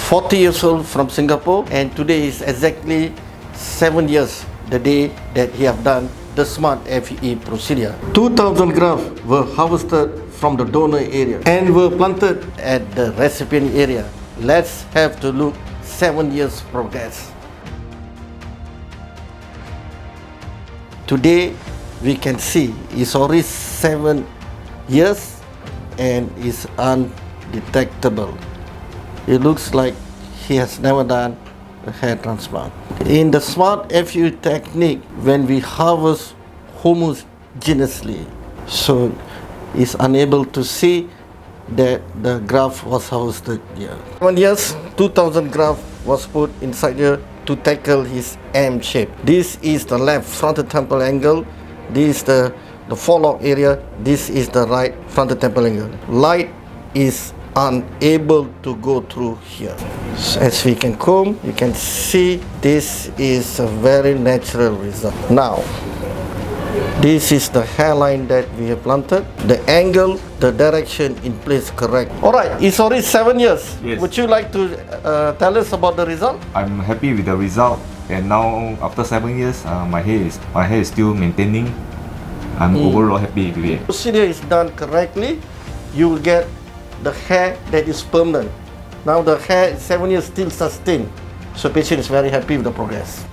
40 years old from Singapore, and today is exactly 7 years the day that he have done the smart FEE procedure. 2,000 grafts were harvested from the donor area and were planted at the recipient area. Let's have to look 7 years progress. Today we can see it's already 7 years and is undetectable. It looks like he has never done a hair transplant. In the smart FEE technique, when we harvest homogeneously, so is unable to see that the graft was harvested here. 1 years, 2,000 graft was put inside here to tackle his M shape. This is the left frontal temple angle. This is the forelock area. This is the right frontal temple angle. Light is unable to go through here. So as we can comb, you can see this is a very natural result. Now, this is the hairline that we have planted. The angle, the direction in place correct. Alright, it's already 7 years. Yes. Would you like to tell us about the result? I'm happy with the result, and now after 7 years, my hair is still maintaining. I'm overall happy with it. Procedure is done correctly, you will get the hair that is permanent. Now the hair 7 years still sustained. So patient is very happy with the progress.